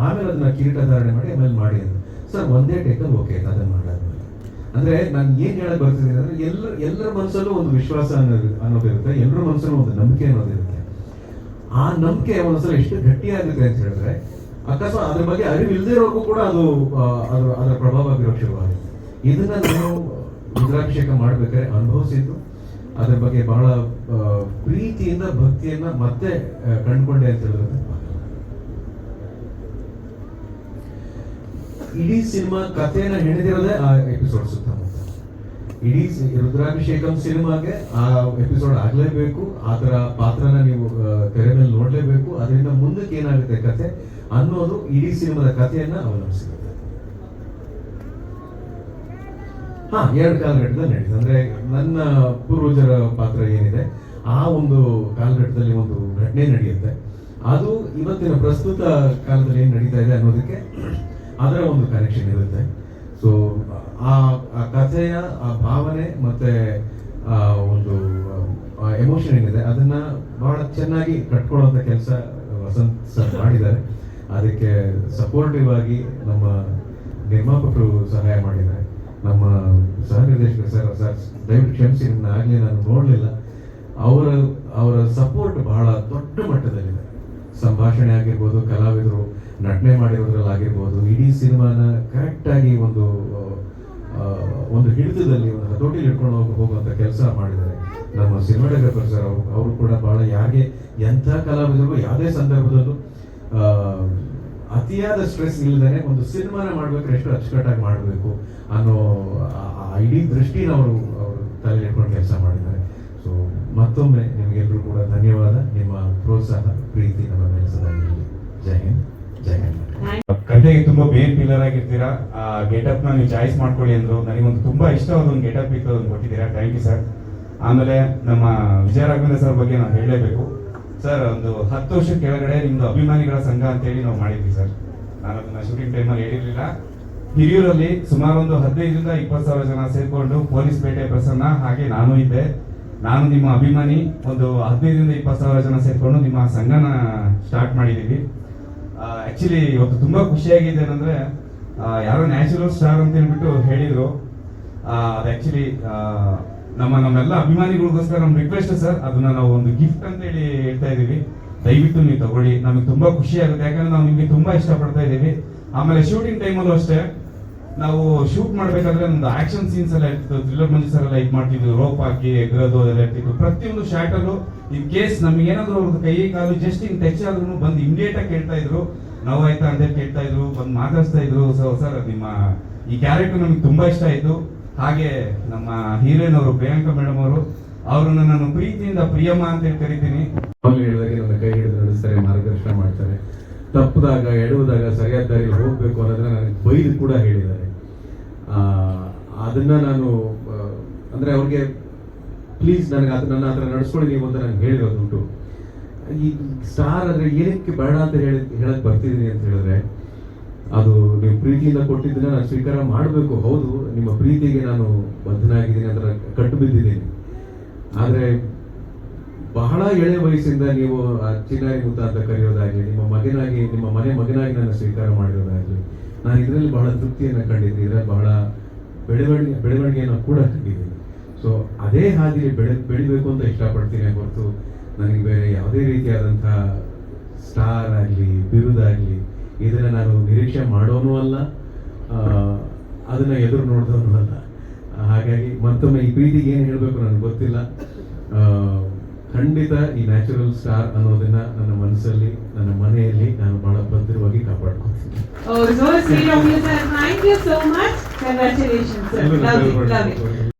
ಆಮೇಲೆ ಅದನ್ನ ಕಿರೀಟ ಧಾರಣೆ ಮಾಡಿ ಆಮೇಲೆ ಮಾಡಿ ಅಂತ. ಸರ್ ಒಂದೇ ಟೇಕಲ್ಲಿ ಓಕೆ ಅದನ್ನ ಮಾಡಾದ್ಮೇಲೆ. ಅಂದ್ರೆ ನಾನು ಏನ್ ಹೇಳಕ್ ಬರ್ತಿದ್ದೀನಿ ಅಂದ್ರೆ ಎಲ್ಲರ ಮನಸ್ಸಲ್ಲೂ ಒಂದು ವಿಶ್ವಾಸ ಅನ್ನೋದಿರುತ್ತೆ, ಎಲ್ಲರ ಮನಸ್ಸಲ್ಲೂ ಒಂದು ನಂಬಿಕೆ ಅನ್ನೋದಿರುತ್ತೆ. ಆ ನಂಬಿಕೆ ಒಂದ್ಸಲ ಎಷ್ಟು ಗಟ್ಟಿಯಾಗುತ್ತೆ ಅಂತ ಹೇಳಿದ್ರೆ ಅಕಸ್ಮಾತ್ ಅದ್ರ ಬಗ್ಗೆ ಅರಿವು ಇಲ್ಲದೆ ಇರೋರ್ಗೂ ಕೂಡ ಅದರ ಪ್ರಭಾವ ಬೀರೋಕ್ ಶುರುವಾಗುತ್ತೆ. ಇದನ್ನ ನಾನು ರುದ್ರಾಭಿಷೇಕ ಮಾಡ್ಬೇಕಾದ್ರೆ ಅನುಭವಿಸಿದ್ದು, ಅದ್ರ ಬಗ್ಗೆ ಬಹಳ ಪ್ರೀತಿಯಿಂದ ಭಕ್ತಿಯನ್ನ ಮತ್ತೆ ಕಂಡುಕೊಂಡೆ ಅಂತ ಹೇಳಿದ್ರೆ ಇಡೀ ಸಿನಿಮಾ ಕಥೆಯನ್ನ ಹೆಣೆದಿರೋದೇ ಆ ಎಪಿಸೋಡ್ ಸುತ್ತಮುತ್ತ. ಇಡೀ ರುದ್ರಾಭಿಷೇಕಂ ಸಿನಿಮಾಗೆ ಆ ಎಪಿಸೋಡ್ ಆಗ್ಲೇಬೇಕು, ಆತರ ಪಾತ್ರನ ನೀವು ತೆರೆ ಮೇಲೆ ನೋಡ್ಲೇಬೇಕು. ಅದರಿಂದ ಮುಂದಕ್ಕೆ ಏನಾಗುತ್ತೆ ಕಥೆ ಅನ್ನೋದು ಇಡೀ ಸಿನಿಮಾದ ಕಥೆಯನ್ನ ಅವಲಂಬಿಸಿರುತ್ತೆ. 2 ಕಾಲಘಟ್ಟದಲ್ಲಿ ನಡೀತು. ಅಂದ್ರೆ ನನ್ನ ಪೂರ್ವಜರ ಪಾತ್ರ ಏನಿದೆ ಆ ಒಂದು ಕಾಲಘಟ್ಟದಲ್ಲಿ ಒಂದು ಘಟನೆ ನಡೆಯುತ್ತೆ. ಅದು ಇವತ್ತಿನ ಪ್ರಸ್ತುತ ಕಾಲದಲ್ಲಿ ಏನ್ ನಡೀತಾ ಇದೆ ಅನ್ನೋದಕ್ಕೆ ಅದರ ಒಂದು ಕನೆಕ್ಷನ್ ಇರುತ್ತೆ. ಸೊ ಆ ಕಥೆಯ ಆ ಭಾವನೆ ಮತ್ತೆ ಆ ಒಂದು ಎಮೋಷನ್ ಏನಿದೆ ಅದನ್ನ ಬಹಳ ಚೆನ್ನಾಗಿ ಕಟ್ಕೊಳ್ಳುವಂತ ಕೆಲಸ ವಸಂತ್ ಸರ್ ಮಾಡಿದ್ದಾರೆ. ಅದಕ್ಕೆ ಸಪೋರ್ಟಿವ್ ಆಗಿ ನಮ್ಮ ನಿರ್ಮಾಪಕರು ಸಹಾಯ ಮಾಡಿದ್ದಾರೆ. ನಮ್ಮ ಸಹ ನಿರ್ದೇಶಕರು ಸರ್ ದಯವಿಟ್ಟು ಕ್ಷಮಿಸಿ, ಆಗ್ಲೇ ನಾನು ನೋಡ್ಲಿಲ್ಲ. ಅವರ ಸಪೋರ್ಟ್ ಬಹಳ ದೊಡ್ಡ ಮಟ್ಟದಲ್ಲಿದೆ. ಸಂಭಾಷಣೆ ಆಗಿರ್ಬೋದು, ಕಲಾವಿದರು ನಟನೆ ಮಾಡಿರೋದ್ರಲ್ಲಿ ಆಗಿರ್ಬೋದು, ಇಡೀ ಸಿನಿಮಾನ ಕರೆಕ್ಟ್ ಆಗಿ ಒಂದು ಹಿಡಿತದಲ್ಲಿ ಒಂದು ಹತೋಟಿಲಿ ಇಟ್ಕೊಂಡು ಹೋಗುವಂತ ಕೆಲಸ ಮಾಡಿದ್ದಾರೆ ನಮ್ಮ ಸಿನಿಮಾಟೋಗ್ರಾಫರ್ ಸರ್. ಅವರು ಕೂಡ ಬಹಳ ಯಾಕೆ ಎಂಥ ಕಲಾವಿದರಿಗೂ ಯಾವುದೇ ಸಂದರ್ಭದಲ್ಲೂ ಅತಿಯಾದ ಸ್ಟ್ರೆಸ್ ಇಲ್ಲದೇನೆ ಒಂದು ಸಿನಿಮಾನ ಮಾಡ್ಬೇಕಾದ್ರೆ ಎಷ್ಟು ಅಚ್ಚುಕಟ್ಟಾಗಿ ಮಾಡಬೇಕು ಅನ್ನೋ ಇಡೀ ದೃಷ್ಟಿನ ಅವರು ತಲೆ ಇಟ್ಕೊಂಡು ಕೆಲಸ ಮಾಡಿದ್ದಾರೆ. ಸೊ ಮತ್ತೊಮ್ಮೆ ನಿಮಗೆಲ್ಲರೂ ಕೂಡ ಧನ್ಯವಾದ. ನಿಮ್ಮ ಪ್ರೋತ್ಸಾಹ, ಪ್ರೀತಿ ನಮ್ಮ ಮೇಲೆ ಸದಾ ಇರಲಿ. ಜೈ ಹಿಂದ್, ಜೈ ಹಿಂದ್. ಕಥೆಗೆ ತುಂಬಾ ಬೇನ್ ಪಿಲ್ಲರ್ ಆಗಿರ್ತೀರಾ. ಗೆಟಪ್ ನ ನೀವು ಚಾಯ್ಸ್ ಮಾಡ್ಕೊಳ್ಳಿ ಅಂದ್ರು. ನನಗೊಂದು ತುಂಬಾ ಇಷ್ಟವಾದ ಒಂದು ಗೆಟಪ್ ಇತ್ತು, ಅದನ್ನು ಕೊಟ್ಟಿದ್ದೀರಾ. Thank you sir. ಆಮೇಲೆ ನಮ್ಮ ವಿಜಯ ರಾಘವೇಂದ್ರ ಸರ್ ಬಗ್ಗೆ ನಾವು ಹೇಳಲೇಬೇಕು ಸರ್. ಒಂದು 10 ವರ್ಷ ಕೆಳಗಡೆ ನಿಮ್ದು ಅಭಿಮಾನಿಗಳ ಸಂಘ ಅಂತೇಳಿ ನಾವು ಮಾಡಿದ್ವಿ ಸರ್. ನಾನು ಅದನ್ನ ಶೂಟಿಂಗ್ ಟೈಮಲ್ಲಿ ಹೇಳಿರ್ಲಿಲ್ಲ. ಹಿರಿಯೂರಲ್ಲಿ ಸುಮಾರು ಒಂದು 15ರಿಂದ 20,000 ಜನ ಸೇರ್ಕೊಂಡು ಪೊಲೀಸ್ ಪೇಟೆ ಪ್ರಸನ್ನ ಹಾಗೆ ನಾನು ಇದ್ದೆ. ನಾನು ನಿಮ್ಮ ಅಭಿಮಾನಿ. ಒಂದು 15ರಿಂದ 20,000 ಜನ ಸೇರ್ಕೊಂಡು ನಿಮ್ಮ ಸಂಘನ ಸ್ಟಾರ್ಟ್ ಮಾಡಿದ್ದೀವಿ. ಆಕ್ಚುಲಿ ಇವತ್ತು ತುಂಬಾ ಖುಷಿಯಾಗಿದೆ ಏನಂದ್ರೆ ಯಾರೋ ನ್ಯಾಚುರಲ್ ಸ್ಟಾರ್ ಅಂತ ಹೇಳ್ಬಿಟ್ಟು ಹೇಳಿದ್ರು. ಅದು ಆಕ್ಚುಲಿ ನಮ್ಮೆಲ್ಲ ಅಭಿಮಾನಿಗಳಿಗೋಸ್ಕರ ನಮ್ಮ ರಿಕ್ವೆಸ್ಟ್ ಸರ್. ಅದನ್ನ ನಾವು ಒಂದು ಗಿಫ್ಟ್ ಅಂತ ಹೇಳಿ ಹೇಳ್ತಾ ಇದೀವಿ. ದಯವಿಟ್ಟು ನೀವು ತಗೊಳ್ಳಿ, ನಮಗೆ ತುಂಬಾ ಖುಷಿ ಆಗುತ್ತೆ. ಯಾಕಂದ್ರೆ ನಾವು ನಿಮ್ಗೆ ತುಂಬಾ ಇಷ್ಟಪಡ್ತಾ ಇದೀವಿ. ಆಮೇಲೆ ಶೂಟಿಂಗ್ ಟೈಮಲ್ಲೂ ಅಷ್ಟೇ ನಾವು ಶೂಟ್ ಮಾಡ್ಬೇಕಾದ್ರೆ ಒಂದು ಆಕ್ಷನ್ ಸೀನ್ಸ್ ಎಲ್ಲ ಇರ್ತಿತ್ತು. ಥ್ರಿಲ್ಲರ್ ಮಂಜು ಸರ್ ಎಲ್ಲ ಇದು ಮಾಡ್ತಿದ್ವಿ, ರೋಪ್ ಹಾಕಿ ಎಗರೋದು ಅದೆಲ್ಲ ಇರ್ತಿತ್ತು. ಪ್ರತಿಯೊಂದು ಶಾರ್ಟ್ ಅಲ್ಲೂ ಇನ್ ಕೇಸ್ ನಮ್ಗೆ ಏನಾದ್ರು ಅವ್ರದ್ದು ಕೈ ಕಾಲು ಜಸ್ಟ್ ಹಿಂಗ್ ಟಚ್ ಆದ್ರೂ ಬಂದು ಇಮಿಡಿಯೇಟ್ ಆಗಿ ಕೇಳ್ತಾ ಇದ್ರು, ನೋವಾಯ್ತಾ ಅಂತ ಕೇಳ್ತಾ ಇದ್ರು, ಬಂದು ಮಾತಾಡ್ತಾ ಇದ್ರು. ಸರ್ ನಿಮ್ಮ ಈ ಕ್ಯಾರೆಕ್ಟರ್ ನಮ್ಗೆ ತುಂಬಾ ಇಷ್ಟ ಆಯ್ತು. ಹಾಗೆ ನಮ್ಮ ಹೀರೋಯಿನ್ ಅವರು ಪ್ರಿಯಾಂಕಾ ಮೇಡಮ್ ಅವ್ರನ್ನ ನಾನು ಪ್ರೀತಿಯಿಂದ ಪ್ರಿಯಮ್ಮ ಅಂತ ಹೇಳಿ ಕರಿತೀನಿ. ಹೇಳಿದಾಗ ನನ್ನ ಕೈ ಹಿಡಿದು ನಡೆಸ್ತಾರೆ, ಮಾರ್ಗದರ್ಶನ ಮಾಡ್ತಾರೆ. ತಪ್ಪದಾಗ ಎಡುವುದಾಗ ಸರಿಯಾದ ದಾರಿಯಲ್ಲಿ ಹೋಗ್ಬೇಕು ಅನ್ನೋದನ್ನ ನನಗೆ ಬೈದು ಕೂಡ ಹೇಳಿದ್ದಾರೆ. ಅದನ್ನ ನಾನು ಅಂದ್ರೆ ಅವ್ರಿಗೆ ಪ್ಲೀಸ್ ನನಗೆ ನನ್ನ ಹತ್ರ ನಡೆಸ್ಕೊಳ್ಳಿ ನೀವು ಅಂತ ನಾನು ಹೇಳಿರೋದುಂಟು. ಈ ಸ್ಟಾರ್ ಅಂದ್ರೆ ಏನಕ್ಕೆ ಬೇಡ ಅಂತ ಹೇಳಕ್ ಬರ್ತಿದ್ದೀನಿ ಅಂತ ಹೇಳಿದ್ರೆ, ಅದು ನೀವು ಪ್ರೀತಿಯಿಂದ ಕೊಟ್ಟಿದ್ದನ್ನ ನಾನು ಸ್ವೀಕಾರ ಮಾಡಬೇಕು. ಹೌದು, ನಿಮ್ಮ ಪ್ರೀತಿಗೆ ನಾನು ಬದ್ಧನಾಗಿದ್ದೀನಿ, ಅದರ ಕಟ್ಟು ಬಿದ್ದಿದ್ದೀನಿ. ಆದ್ರೆ ಬಹಳ ಎಳೆ ವಯಸ್ಸಿಂದ ನೀವು ಚಿನ್ನಾರಿ ಮುತ್ತ ಅಂತ ಕರೆಯೋದಾಗ್ಲಿ, ನಿಮ್ಮ ಮಗನಾಗಿ, ನಿಮ್ಮ ಮನೆ ಮಗನಾಗಿ ನನ್ನ ಸ್ವೀಕಾರ ಮಾಡಿರೋದಾಗ್ಲಿ, ನಾನು ಇದರಲ್ಲಿ ಬಹಳ ತೃಪ್ತಿಯನ್ನು ಕಂಡಿದ್ದೀನಿ. ಇದರಲ್ಲಿ ಬಹಳ ಬೆಳವಣಿಗೆಯನ್ನು ಕೂಡ ಕಂಡಿದ್ದೀನಿ. ಸೊ ಅದೇ ಹಾದಿಲಿ ಬೆಳಿಬೇಕು ಅಂತ ಇಷ್ಟಪಡ್ತೀನಿ ಹೊರತು ನನಗೆ ಬೇರೆ ಯಾವುದೇ ರೀತಿಯಾದಂತಹ ಸ್ಟಾರ್ ಆಗಲಿ ಬಿರುದಾಗಲಿ ಇದನ್ನ ನಾನು ನಿರೀಕ್ಷೆ ಮಾಡೋನೂ ಅಲ್ಲ. ಅದನ್ನ ಎದುರು ನೋಡಿದವನು ಅಲ್ಲ. ಹಾಗಾಗಿ ಮತ್ತೊಮ್ಮೆ ಈ ಪ್ರೀತಿಗೆ ಏನು ಹೇಳಬೇಕು ನನಗೆ ಗೊತ್ತಿಲ್ಲ. ಖಂಡಿತ ಈ ನ್ಯಾಚುರಲ್ ಸ್ಟಾರ್ ಅನ್ನೋದನ್ನ ನನ್ನ ಮನಸ್ಸಲ್ಲಿ, ನನ್ನ ಮನೆಯಲ್ಲಿ ನಾನು ಬಹಳ ಭದ್ರವಾಗಿ ಕಾಪಾಡ್ಕೊತೀನಿ. Oh, so sweet of you, sir. Thank you so much. Congratulations, sir. Love it.